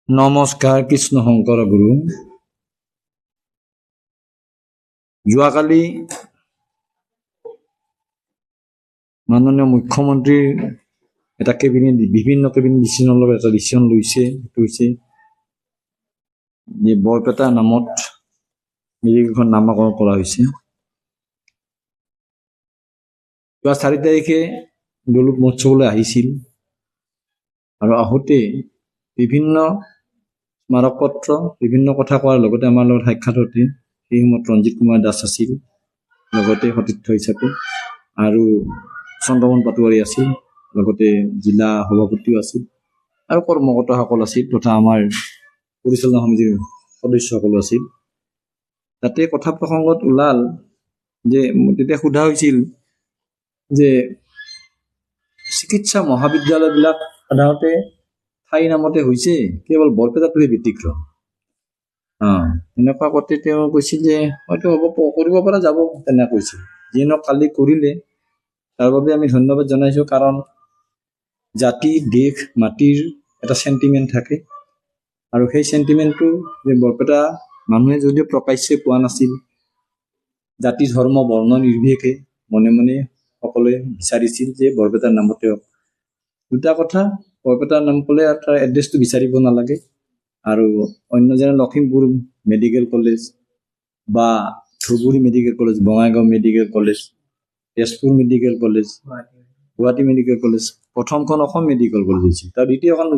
নমস্কাৰ, কৃষ্ণ শংকৰ গুৰু। যোৱাকালি মাননীয় মুখ্যমন্ত্ৰীৰ এটা বিভিন্ন কেবিনেট ডিচিশ্যনৰ লগত এটা ডিচিশ্যন লৈছে। সেইটো হৈছে যে বৰপেটা নামত মেডিকেলখন নামাকৰণ কৰা হৈছে। যোৱা 4 তাৰিখে দৌলত মহোৎসৱলৈ আহিছিল আৰু আহোঁতে বিভিন্ন স্মাৰক পত্ৰ বিভিন্ন কথা কোৱাৰ লগতে আমাৰ লগত সাক্ষাৎ হওঁতে সেই সময়ত ৰঞ্জিত কুমাৰ দাস আছিল, লগতে সতীৰ্থ হিচাপে, আৰু চন্দ্ৰমোহন পাটোৱাৰী আছিল, লগতে জিলা সভাপতিও আছিল আৰু কৰ্মকৰ্তাসকল আছিল তথা আমাৰ পৰিচালনা সমিতিৰ সদস্যসকলো আছিল। তাতে কথা প্ৰসংগত ওলাল যে তেতিয়া সোধা হৈছিল যে চিকিৎসা মহাবিদ্যালয়বিলাক সাধাৰণতে ঠাই নামতে হৈছে, কেৱল বৰপেটাটোহে ব্যতিক্ৰম। এনেকুৱা কথা তেওঁ কৈছিল যে হয়তো হ'ব, কৰিব পৰা যাব, তেনে কৈছিল। যিয়ে কালি কৰিলে তাৰ বাবে আমি ধন্যবাদ জনাইছোঁ, কাৰণ জাতি, দেশ, মাটিৰ এটা চেণ্টিমেণ্ট থাকে আৰু সেই চেণ্টিমেণ্টটো যে বৰপেটা মানুহে যদিও প্ৰকাশ্যে পোৱা নাছিল, জাতি, ধৰ্ম, বৰ্ণ নিৰ্বিশেষে মনে মনে সকলোৱে বিচাৰিছিল যে বৰপেটাৰ নামতে হওক। দুটা কথা, বৰপেটাৰ নাম ক'লে তাৰ এড্ৰেছটো বিচাৰিব নালাগে, আৰু অন্য যেনে লখিমপুৰ মেডিকেল কলেজ বা Dhubri medical college, Bongaigaon medical college, Tezpur medical college, Guwahati medical college, প্ৰথমখন অসম মেডিকেল কলেজ হৈছিল, তাৰ দ্বিতীয়খন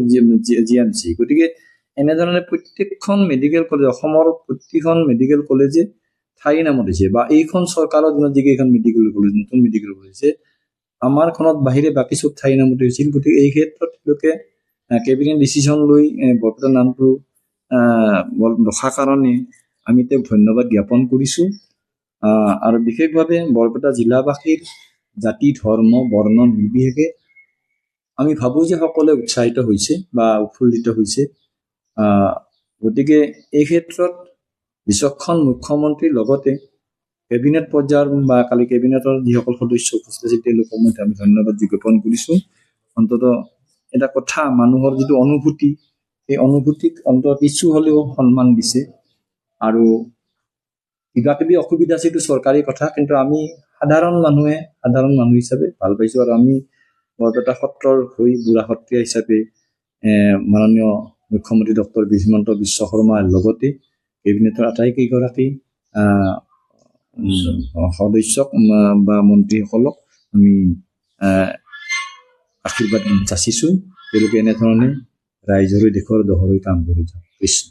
GMC। গতিকে এনেধৰণে প্ৰত্যেকখন মেডিকেল কলেজ, অসমৰ প্ৰতিখন মেডিকেল কলেজে ঠাই নামত হৈছে, বা এইখন চৰকাৰৰ দিনত যিকেইখন মেডিকেল কলেজ, নতুন মেডিকেল কলেজ হৈছে, আমাৰখনত বাহিৰে বাকী চব ঠাই নামতে হৈছিল। গতিকে এই ক্ষেত্ৰত তেওঁলোকে কেবিনেট ডিচিশ্যন লৈ বৰপেটা নামটো ৰখাৰ কাৰণে আমি তেওঁক ধন্যবাদ জ্ঞাপন কৰিছোঁ। আৰু বিশেষভাৱে বৰপেটা জিলাবাসীৰ জাতি, ধৰ্ম, বৰ্ণ নিৰ্বিশেষে আমি ভাবোঁ যে সকলোৱে উৎসাহিত হৈছে বা উৎফুল্লিত হৈছে। গতিকে এই ক্ষেত্ৰত বিচক্ষণ মুখ্যমন্ত্ৰীৰ লগতে কেবিনেট পৰ্যায়ৰ বা কালি কেবিনেটৰ যিসকল সদস্য উপস্থিত আছিল তেওঁলোকক আমি ধন্যবাদ জ্ঞাপন কৰিছোঁ। অন্ততঃ এটা কথা, মানুহৰ যিটো অনুভূতি, সেই অনুভূতিক অন্তত কিছু হ'লেও সন্মান দিছে। আৰু কিবা কিবি অসুবিধা আছে, এইটো চৰকাৰী কথা, কিন্তু আমি সাধাৰণ মানুহ হিচাপে ভাল পাইছোঁ। আৰু আমি বৰপেটা সত্ৰৰ হৈ বুঢ়া সত্ৰীয়া হিচাপে মাননীয় মুখ্যমন্ত্ৰী ডক্টৰ হিমন্ত বিশ্ব শৰ্মাৰ লগতে কেবিনেটৰ আটাইকেইগৰাকী সদস্যক বা মন্ত্ৰীসকলক আমি আশীৰ্বাদ যাচিছোঁ, তেওঁলোকে এনেধৰণে ৰাইজৰ দেশৰ দহলৈ কাম কৰি যাওক। কৃষ্ণ।